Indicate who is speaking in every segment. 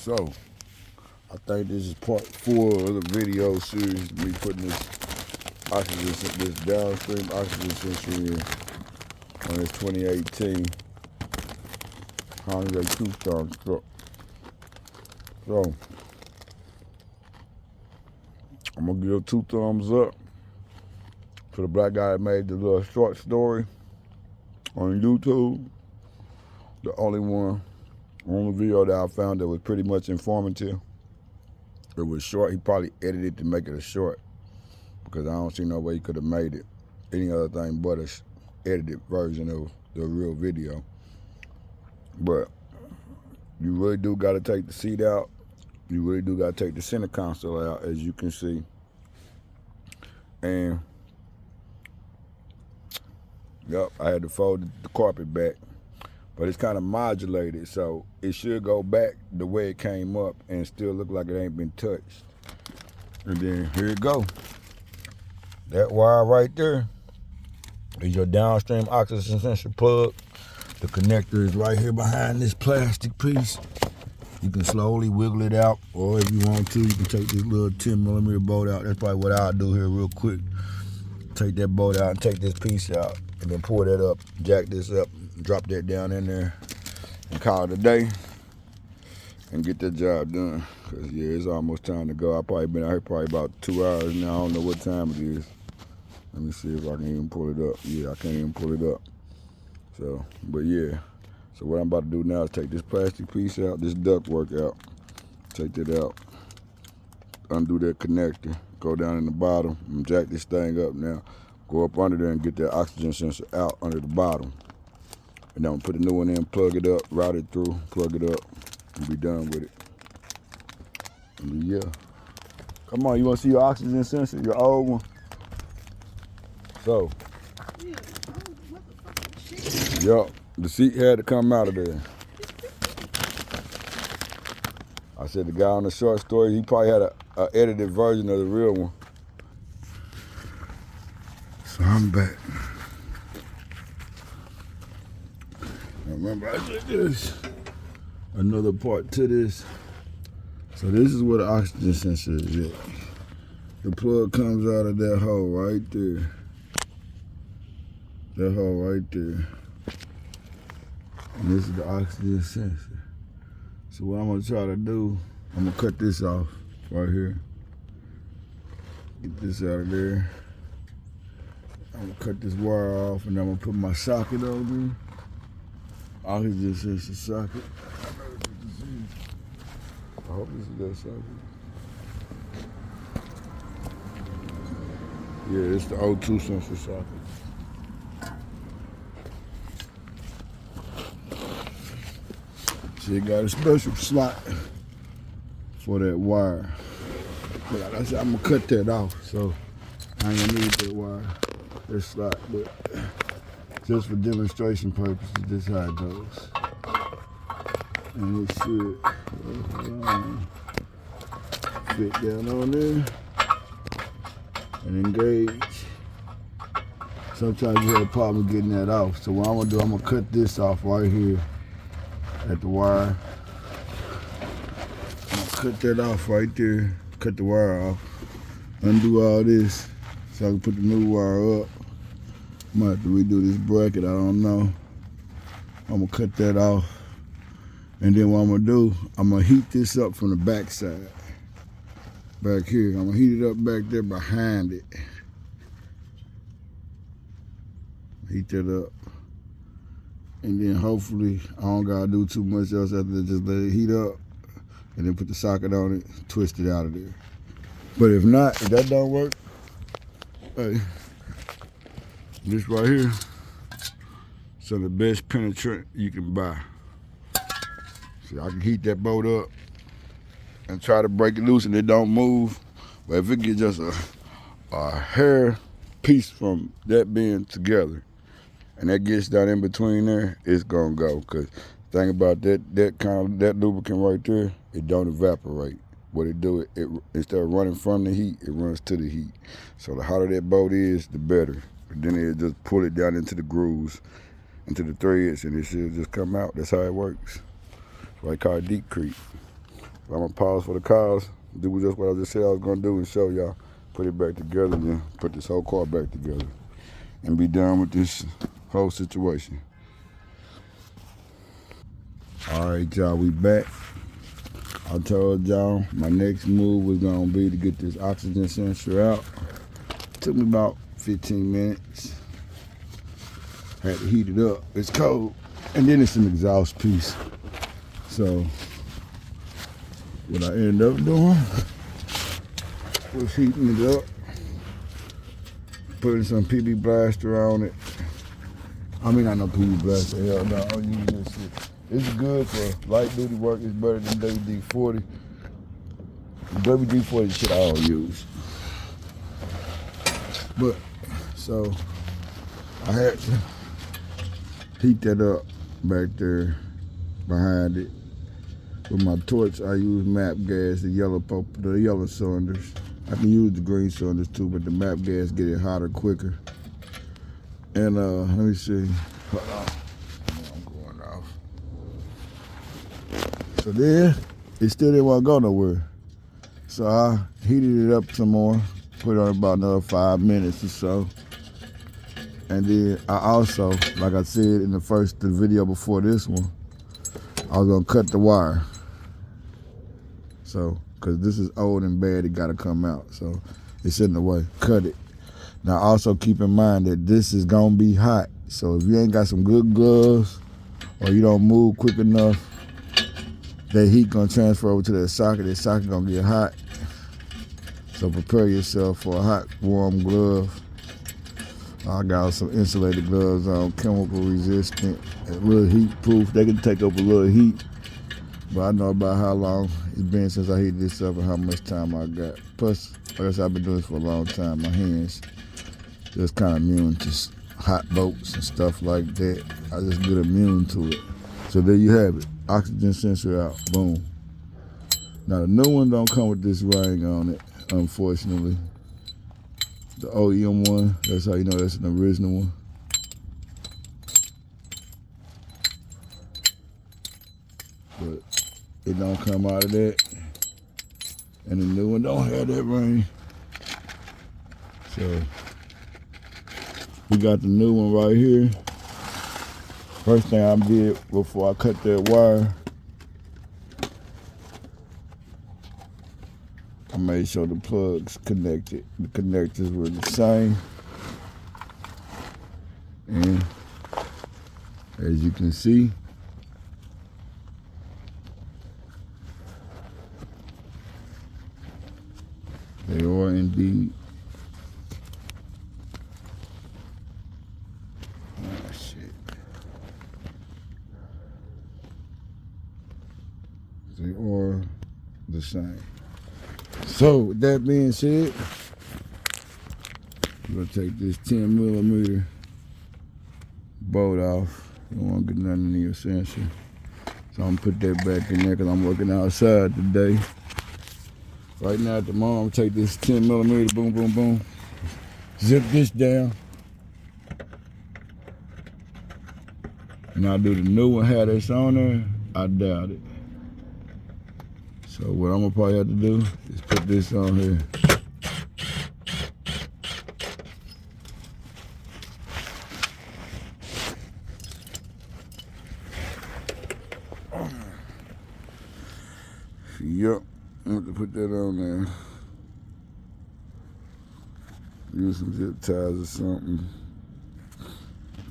Speaker 1: So, I think this is part 4 of the video series. Me putting this downstream oxygen sensor in on this 2018 Hyundai Tuscan truck. So, I'm gonna give 2 thumbs up to the black guy that made the little short story on YouTube. The only video that I found that was pretty much informative. It was short. He probably edited to make it a short because I don't see no way he could have made it any other thing but a edited version of the real video. But you really do got to take the seat out. You really do got to take the center console out, as you can see. And yep, I had to fold the carpet back, but it's kind of modulated, so it should go back the way it came up and still look like it ain't been touched. And then here it go. That wire right there is your downstream oxygen sensor plug. The connector is right here behind this plastic piece. You can slowly wiggle it out, or if you want to, you can take this little 10mm bolt out. That's probably what I'll do here real quick. Take that bolt out and take this piece out, and then pull that up, jack this up, drop that down in there, and call it a day, and get that job done. Cause yeah, it's almost time to go. I've probably been out here probably about 2 hours now. I don't know what time it is. Let me see if I can even pull it up. Yeah, I can't even pull it up. So, but yeah. So what I'm about to do now is take this plastic piece out, this ductwork out, take that out, undo that connector, go down in the bottom, and jack this thing up now, go up under there and get that oxygen sensor out under the bottom. And then I'm gonna put the new one in, plug it up, route it through, plug it up, and be done with it. And yeah. Come on, you wanna see your oxygen sensor, your old one? So, yup. The seat had to come out of there. I said the guy on the short story, he probably had a edited version of the real one. So I'm back. Now remember, I did this. Another part to this. So this is where the oxygen sensor is at. The plug comes out of that hole right there. That hole right there. And this is the oxygen sensor. So what I'm gonna try to do, I'm gonna cut this off right here. Get this out of there. I'm gonna cut this wire off, and I'm gonna put my socket over it. Oxygen sensor socket. I hope this is that socket. Yeah, it's the O2 sensor socket. See, it got a special slot for that wire. But like I said, I'm gonna cut that off, so I ain't gonna need that wire, that slot. But just for demonstration purposes, this is how it goes. And it should fit down on there and engage. Sometimes you have a problem getting that off. So what I'm gonna do, I'm gonna cut this off right here at the wire. I'm gonna cut that off right there, cut the wire off, undo all this so I can put the new wire up. I might have to redo this bracket, I don't know. I'm gonna cut that off, and then what I'm gonna do, I'm gonna heat this up from the back side, back here. I'm gonna heat it up back there behind it. Heat that up. And then hopefully I don't gotta do too much else after that. Just let it heat up and then put the socket on it, twist it out of there. But if not, if that don't work, hey, this right here, some of the best penetrant you can buy. See, I can heat that bolt up and try to break it loose and it don't move. But if it gets just a hair piece from that being together, and that gets down in between there, it's gonna go. Cause the thing about that lubricant right there, it don't evaporate. What it do, it instead of running from the heat, it runs to the heat. So the hotter that bolt is, the better. But then it just pull it down into the grooves, into the threads, and it should just come out. That's how it works. That's why I call it deep creep. I'm gonna pause for the cars, do just what I just said I was gonna do and show y'all. Put it back together, then put this whole car back together and be done with this whole situation. All right, y'all, we back. I told y'all my next move was gonna be to get this oxygen sensor out. Took me about 15 minutes. Had to heat it up. It's cold. And then it's an exhaust piece. So what I ended up doing was heating it up, putting some PB Blaster on it. I mean, I know PB Blaster, hell no, I don't use this shit. It's good for light duty work. It's better than WD-40. WD-40 shit I don't use. But, so, I had to heat that up back there behind it. With my torch, I use MAP gas, the yellow cylinders. I can use the green cylinders too, but the MAP gas get it hotter quicker. And let me see. Hold on. I'm going off. So then, it still didn't want to go nowhere. So I heated it up some more, put it on about another 5 minutes or so. And then I also, like I said in the video before this one, I was gonna cut the wire. So, cause this is old and bad, it gotta come out. So it's in the way, cut it. Now also keep in mind that this is gonna be hot. So if you ain't got some good gloves or you don't move quick enough, that heat gonna transfer over to that socket gonna get hot. So prepare yourself for a hot, warm glove. I got some insulated gloves on, chemical resistant, a little heat proof. They can take up a little heat, but I know about how long it's been since I heated this up and how much time I got. Plus, like I said, I've been doing this for a long time. My hands just kind of immune to hot boats and stuff like that. I just get immune to it. So there you have it, oxygen sensor out, boom. Now the new one don't come with this ring on it, unfortunately. The OEM one, that's how you know that's an original one. But it don't come out of that. And the new one don't have that ring. So we got the new one right here. First thing I did before I cut that wire, I made sure the plugs connected. The connectors were the same. And as you can see, they are indeed. Oh shit. They are the same. So with that being said, I'm gonna take this 10mm bolt off. You don't want to get nothing in your sensor. So I'm gonna put that back in there because I'm working outside today. Right now at the moment, I'm gonna take this 10mm, boom, boom, boom. Zip this down. And I'll do the new one, have this on there. I doubt it. So what I'm gonna probably have to do is put this on here. Yep, I'm gonna put that on there. Use some zip ties or something.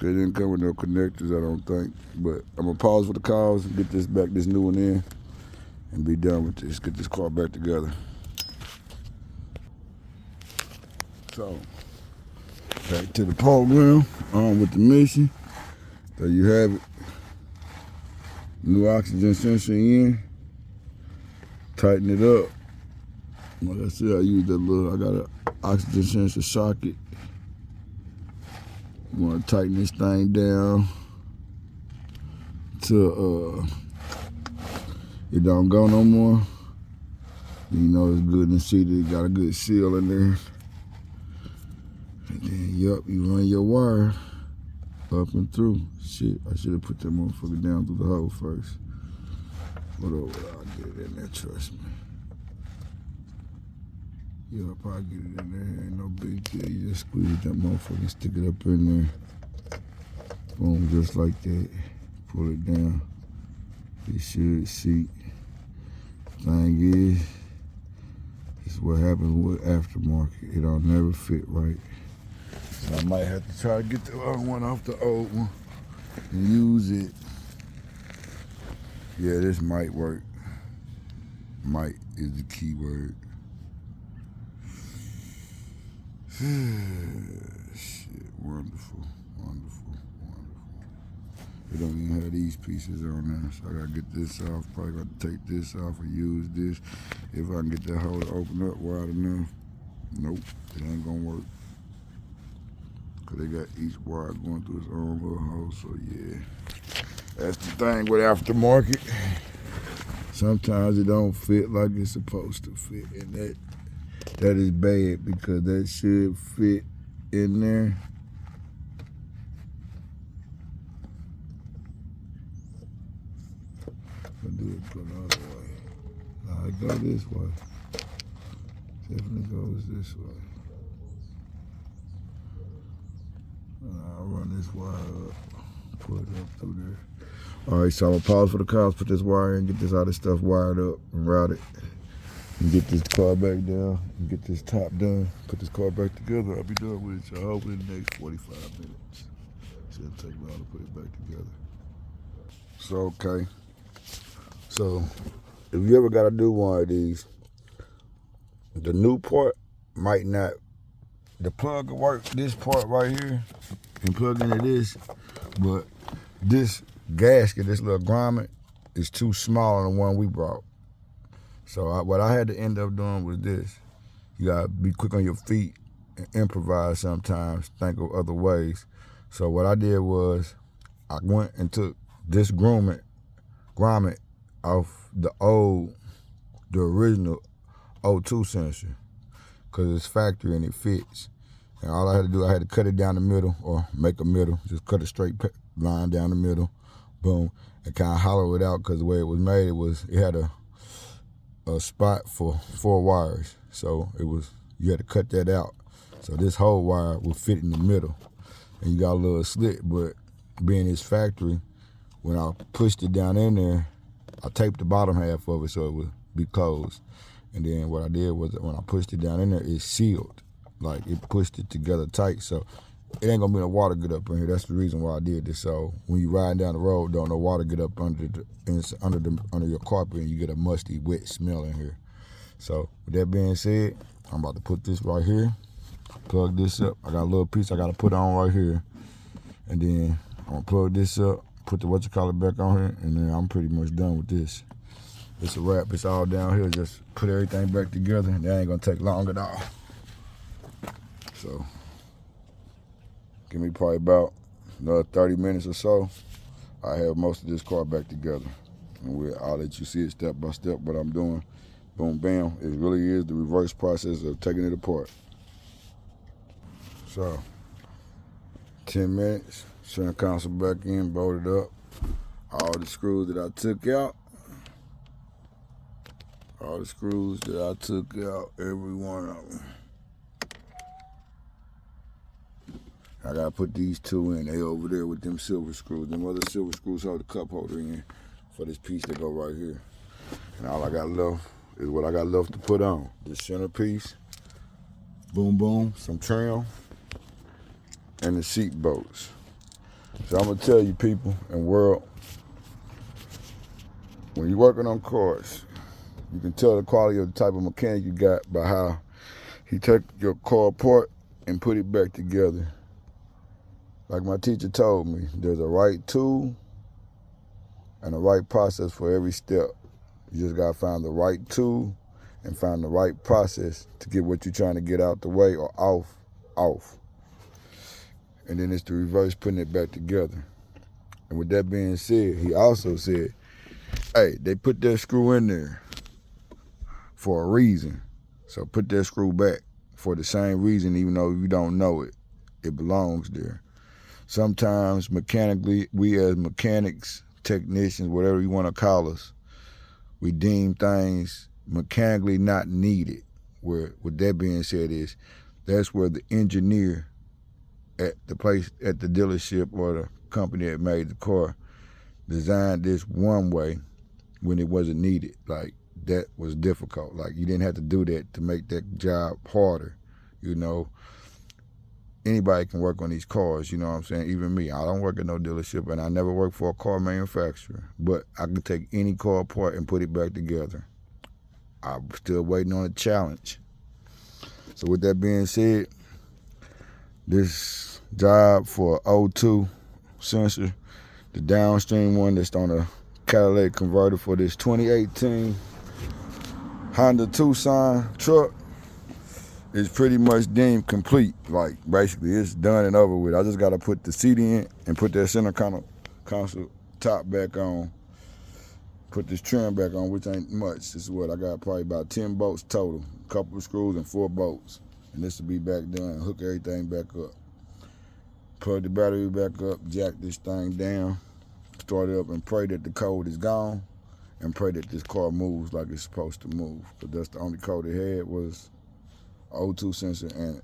Speaker 1: They didn't come with no connectors, I don't think. But I'm gonna pause for the calls and get this back, this new one in, and be done with this. Get this car back together. So, back to the program, on with the mission. There you have it. New oxygen sensor in. Tighten it up. Like I said, I use that I got an oxygen sensor socket. You want to tighten this thing down till it don't go no more. You know it's good and see that it got a good seal in there. And then, yup, you run your wire up and through. Shit, I should have put that motherfucker down through the hole first. What over there? I'll get it in there, trust me. Yeah, I'll probably get it in there. Ain't no big deal. You just squeeze that motherfucker and stick it up in there. Boom, just like that. Pull it down. It should seat. Thing is, this is what happens with aftermarket. It don't never fit right. So I might have to try to get the other one off the old one and use it. Yeah, this might work. Might is the key word. Shit, wonderful, wonderful, wonderful. It don't even have these pieces on there, so I gotta get this off. Probably gotta take this off or use this. If I can get that hole to open up wide enough. Nope, it ain't gonna work. Cause they got each wire going through its own little hole, so yeah. That's the thing with aftermarket. Sometimes it don't fit like it's supposed to fit, and that is bad because that should fit in there. I'll do it go the other way. Nah, it go this way. Definitely goes this way. I'll run this wire up, pull it up through there. All right, so I'm gonna pause for the cops, put this wire in, get this other stuff wired up and route it. And get this car back down and get this top done. Put this car back together. I'll be done with it, y'all. Hopefully in the next 45 minutes. Shouldn't take long to put it back together. So, okay. So, if you ever gotta do one of these, the new part might not, the plug will work this part right here and plug into this, but this gasket, this little grommet, is too small on the one we brought. So what I had to end up doing was this. You gotta be quick on your feet and improvise sometimes, think of other ways. So what I did was I went and took this grommet off the original O2 sensor, cause it's factory and it fits. And all I had to do, I had to cut it down the middle or make a middle, just cut a straight line down the middle, boom, and kind of hollow it out, cause the way it was made, it had a spot for 4 wires. So you had to cut that out. So this whole wire would fit in the middle. And you got a little slit, but being this factory, when I pushed it down in there, I taped the bottom half of it so it would be closed. And then what I did was when I pushed it down in there, it sealed. Like it pushed it together tight. So it ain't gonna be no water get up in here. That's the reason why I did this. So when you riding down the road, don't no water get up under your carpet and you get a musty, wet smell in here. So with that being said, I'm about to put this right here, plug this up. I got a little piece I gotta put on right here. And then I'm gonna plug this up, put the back on here, and then I'm pretty much done with this. It's a wrap, it's all down here. Just put everything back together and that ain't gonna take long at all. So, give me probably about another 30 minutes or so. I have most of this car back together. And I'll let you see it step by step what I'm doing. Boom, bam. It really is the reverse process of taking it apart. So, 10 minutes, center console back in, bolted up. All the screws that I took out. Every one of them. I gotta put these 2 in. They over there with them silver screws. Them other silver screws hold the cup holder in for this piece that go right here. And all I got left is what I got left to put on. This centerpiece, boom boom, some trim, and the seat bolts. So I'm gonna tell you people and world, when you're working on cars, you can tell the quality of the type of mechanic you got by how he take your car apart and put it back together. Like my teacher told me, there's a right tool and a right process for every step. You just gotta find the right tool and find the right process to get what you're trying to get out the way or off. And then it's the reverse putting it back together. And with that being said, he also said, hey, they put that screw in there for a reason. So put that screw back for the same reason, even though you don't know it. It belongs there. Sometimes mechanically, we as mechanics, technicians, whatever you want to call us, we deem things mechanically not needed. Where, with that being said, that's where the engineer at the place, at the dealership or the company that made the car designed this one way when it wasn't needed. Like, that was difficult. Like, you didn't have to do that to make that job harder. You know, anybody can work on these cars, you know what I'm saying? Even me. I don't work at no dealership, and I never worked for a car manufacturer, but I can take any car apart and put it back together. I'm still waiting on a challenge. So with that being said, this job for O2 sensor, the downstream one that's on a catalytic converter for this 2018 Hyundai Tucson truck, is pretty much deemed complete. Like, basically, it's done and over with. I just got to put the seat in and put that center console top back on, put this trim back on, which ain't much. This is what I got, probably about 10 bolts total, a couple of screws and 4 bolts. And this will be back done, hook everything back up. Plug the battery back up, jack this thing down, start it up, and pray that the code is gone, and pray that this car moves like it's supposed to move. But that's the only code it had, was O2 sensor, and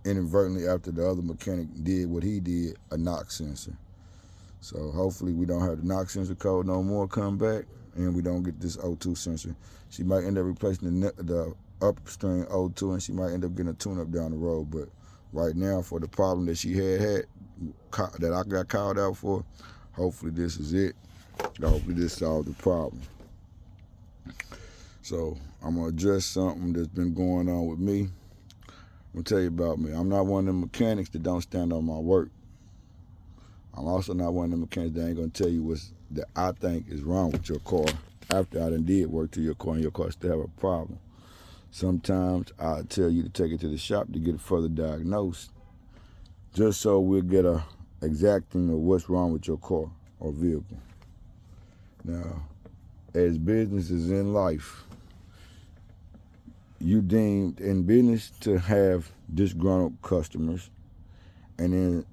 Speaker 1: inadvertently, after the other mechanic did what he did, a knock sensor. So hopefully we don't have the knock sensor code no more come back, and we don't get this O2 sensor. She might end up replacing the upstream O2, and she might end up getting a tune-up down the road. But right now, for the problem that she had that I got called out for, hopefully this is it. Hopefully this solved the problem. So I'm gonna address something that's been going on with me. I'm gonna tell you about me. I'm not one of them mechanics that don't stand on my work. I'm also not one of them mechanics that ain't gonna tell you what's that I think is wrong with your car after I done did work to your car and your car still have a problem. Sometimes I tell you to take it to the shop to get it further diagnosed, just so we'll get a exacting of what's wrong with your car or vehicle. Now, as businesses in life, you deemed in business to have disgruntled customers, and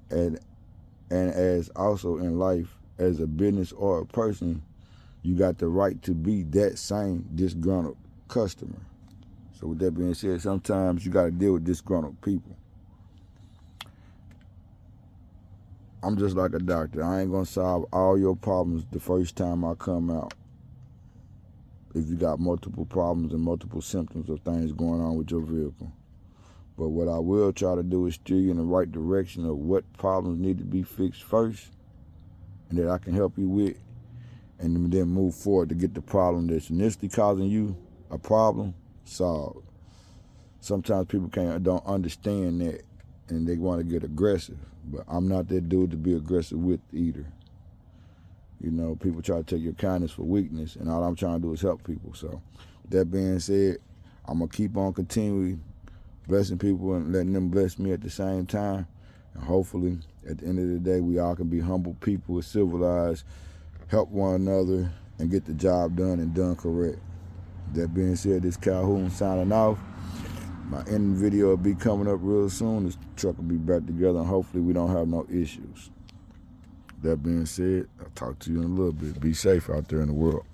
Speaker 1: as also in life, as a business or a person, you got the right to be that same disgruntled customer. So with that being said, sometimes you got to deal with disgruntled people. I'm just like a doctor. I ain't gonna solve all your problems the first time I come out. If you got multiple problems and multiple symptoms of things going on with your vehicle. But what I will try to do is steer you in the right direction of what problems need to be fixed first, and that I can help you with, and then move forward to get the problem that's initially causing you a problem solved. Sometimes people don't understand that, and they want to get aggressive. But I'm not that dude to be aggressive with either. You know, people try to take your kindness for weakness, and all I'm trying to do is help people. So, with that being said, I'm going to keep on continuing blessing people and letting them bless me at the same time. And hopefully, at the end of the day, we all can be humble people, civilized, help one another, and get the job done and done correct. That being said, this Calhoun signing off. My ending video will be coming up real soon. This truck will be back together, and hopefully we don't have no issues. That being said, I'll talk to you in a little bit. Be safe out there in the world.